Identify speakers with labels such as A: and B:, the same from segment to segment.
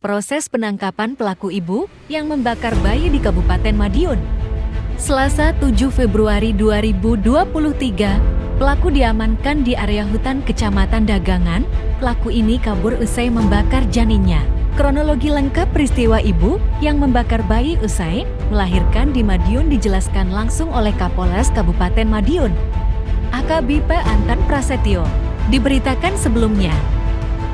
A: proses penangkapan pelaku ibu yang membakar bayi di Kabupaten Madiun. Selasa 7 Februari 2023, pelaku diamankan di area hutan Kecamatan Dagangan. Pelaku ini kabur usai membakar janinnya. Kronologi lengkap peristiwa ibu yang membakar bayi usai melahirkan di Madiun dijelaskan langsung oleh Kapolres Kabupaten Madiun, AKBP Anton Prasetyo. Diberitakan sebelumnya,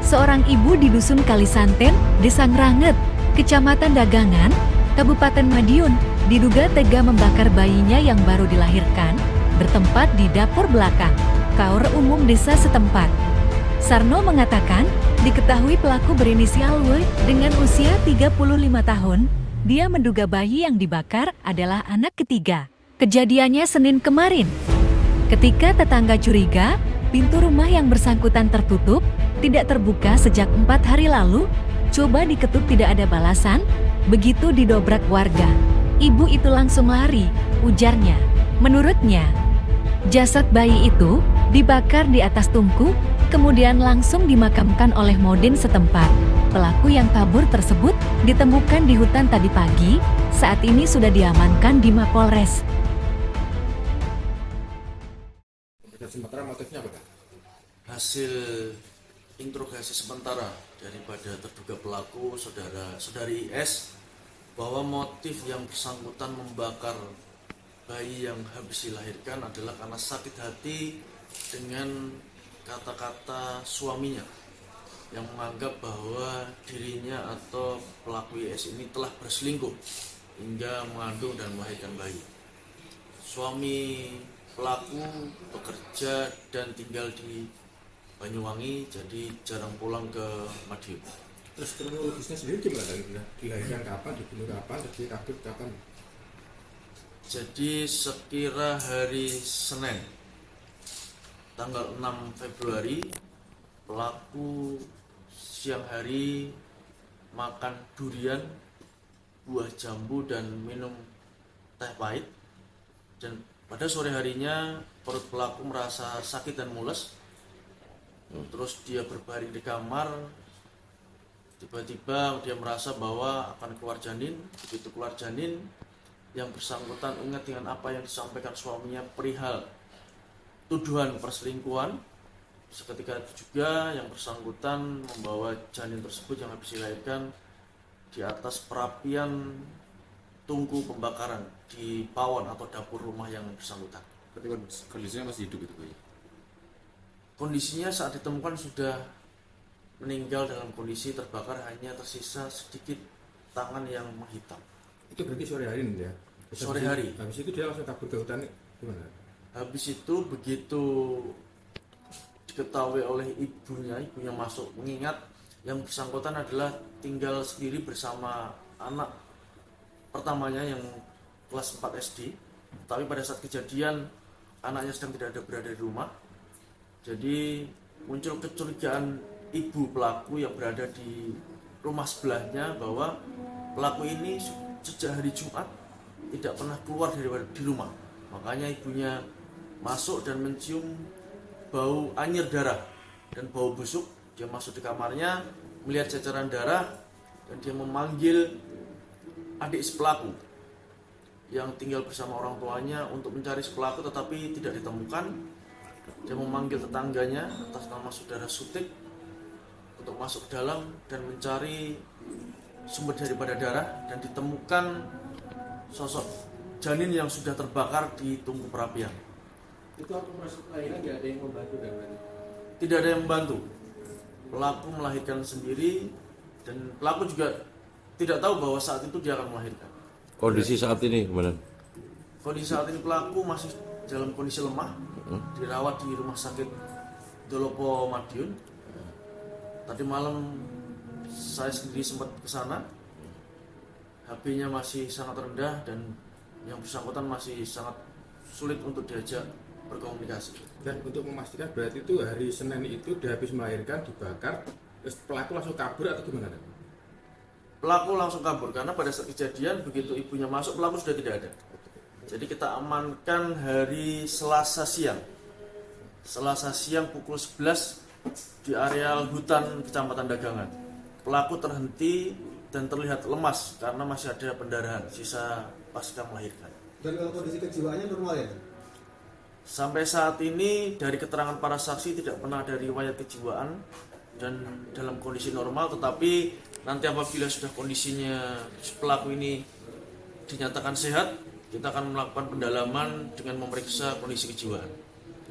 A: seorang ibu di Dusun Kalisanten, Desa Ngranget, Kecamatan Dagangan, Kabupaten Madiun, diduga tega membakar bayinya yang baru dilahirkan, bertempat di dapur belakang Kaur Umum desa setempat. Sarno mengatakan, diketahui pelaku berinisial W dengan usia 35 tahun, dia menduga bayi yang dibakar adalah anak ketiga. Kejadiannya Senin kemarin. Ketika tetangga curiga, pintu rumah yang bersangkutan tertutup, tidak terbuka sejak 4 hari lalu, coba diketuk tidak ada balasan, begitu didobrak warga. Ibu itu langsung lari, ujarnya. Menurutnya, jasad bayi itu dibakar di atas tungku, kemudian langsung dimakamkan oleh Modin setempat. Pelaku yang kabur tersebut ditemukan di hutan tadi pagi, saat ini sudah diamankan di Mapolres.
B: Sementara motifnya apa?
C: Hasil interogasi sementara daripada terduga pelaku saudari S bahwa motif yang bersangkutan membakar bayi yang habis dilahirkan adalah karena sakit hati dengan kata-kata suaminya yang menganggap bahwa dirinya atau pelaku IS ini telah berselingkuh hingga mengandung dan melahirkan bayi. Suami pelaku bekerja dan tinggal di Banyuwangi, jadi jarang pulang ke Madiun.
B: Terus kronologisnya sendiri gimana? Dilahirkan kapan, dibunuh kapan, terjadi kabur kapan?
C: Jadi sekira hari Senin tanggal 6 Februari, pelaku siang hari makan durian, buah jambu dan minum teh pahit, dan pada sore harinya perut pelaku merasa sakit dan mules. Terus dia berbaring di kamar. Tiba-tiba dia merasa bahwa akan keluar janin. Begitu keluar janin, yang bersangkutan ingat dengan apa yang disampaikan suaminya perihal tuduhan perselingkuhan. Seketika itu juga yang bersangkutan membawa janin tersebut yang habis dilahirkan di atas perapian tungku pembakaran di pawon atau dapur rumah yang bersangkutan.
B: Ketika kondisinya masih hidup itu bayi?
C: Kondisinya saat ditemukan sudah meninggal dalam kondisi terbakar, hanya tersisa sedikit tangan yang menghitam.
B: Itu berarti sore hari nih ya?
C: Sore hari.
B: Habis itu dia langsung kabur ke hutan, gimana?
C: Habis itu begitu diketahui oleh ibunya masuk, mengingat yang bersangkutan adalah tinggal sendiri bersama anak pertamanya yang kelas 4 SD. Tapi pada saat kejadian anaknya sedang tidak berada di rumah. Jadi muncul kecurigaan ibu pelaku yang berada di rumah sebelahnya bahwa pelaku ini sejak hari Jumat tidak pernah keluar dari rumah. Makanya ibunya masuk dan mencium bau anyir darah dan bau busuk. Dia masuk di kamarnya, melihat jajaran darah, dan dia memanggil adik si pelaku yang tinggal bersama orang tuanya untuk mencari si pelaku, tetapi tidak ditemukan. Dia memanggil tetangganya atas nama saudara Sutik untuk masuk ke dalam dan mencari sumber daripada darah, dan ditemukan sosok janin yang sudah terbakar di tungku perapian.
B: Itu waktu proses kelahiran tidak ada yang membantu kan?
C: Tidak ada yang membantu. Pelaku melahirkan sendiri, dan pelaku juga tidak tahu bahwa saat itu dia akan melahirkan.
D: Kondisi saat ini gimana?
C: Kondisi saat ini pelaku masih dalam kondisi lemah, dirawat di rumah sakit Dolopo Madiun. Tadi malam saya sendiri sempat ke sana. HP-nya masih sangat rendah dan yang bersangkutan masih sangat sulit untuk diajak berkomunikasi.
B: Dan untuk memastikan berarti itu hari Senin itu dia habis melahirkan, dibakar, terus pelaku langsung kabur atau gimana?
C: Pelaku langsung kabur karena pada saat kejadian begitu ibunya masuk, pelaku sudah tidak ada. Jadi kita amankan hari Selasa siang. Selasa siang pukul 11 di areal hutan Kecamatan Dagangan. pelaku terhenti dan terlihat lemas karena masih ada pendarahan sisa pasca melahirkan.
E: Dan kondisi kejiwaannya normal ya?
C: Sampai saat ini dari keterangan para saksi tidak pernah ada riwayat kejiwaan dan dalam kondisi normal, tetapi nanti apabila sudah kondisinya pelaku ini dinyatakan sehat, kita akan melakukan pendalaman dengan memeriksa kondisi kejiwaan.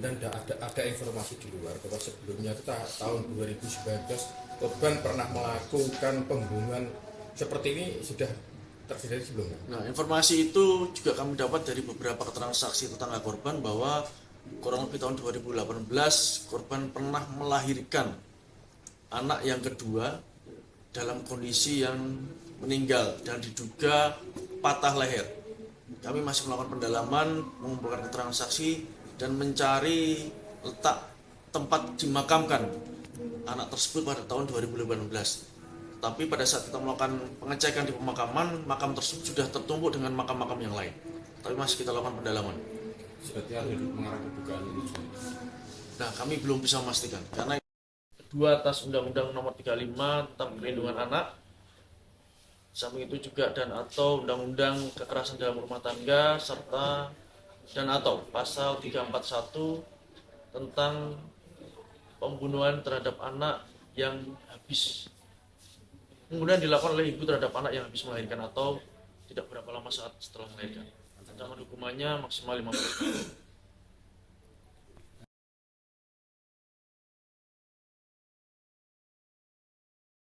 B: Dan ada informasi di luar bahwa sebelumnya itu tahun 2019 korban pernah melakukan pembunuhan seperti ini sudah terjadi sebelumnya.
C: Nah, informasi itu juga kami dapat dari beberapa keterangan saksi tetangga korban bahwa kurang lebih tahun 2018 korban pernah melahirkan anak yang kedua dalam kondisi yang meninggal dan diduga patah leher. Kami masih melakukan pendalaman, mengumpulkan keterangan saksi dan mencari letak tempat dimakamkan anak tersebut pada tahun 2018. Tapi pada saat kita melakukan pengecekan di pemakaman, makam tersebut sudah tertumpuk dengan makam-makam yang lain. Tapi masih kita lakukan pendalaman.
B: Berarti harus mengarah ke dugaan ini juga.
C: Nah, kami belum bisa memastikan karena kedua atas Undang-Undang Nomor 35 tentang Perlindungan Anak, samping itu juga dan atau Undang-Undang Kekerasan dalam Rumah Tangga serta dan atau Pasal 341 tentang pembunuhan terhadap anak yang habis kemudian dilakukan oleh ibu terhadap anak yang habis melahirkan atau tidak berapa lama saat setelah melahirkan. Ancaman hukumannya maksimal 50 tahun.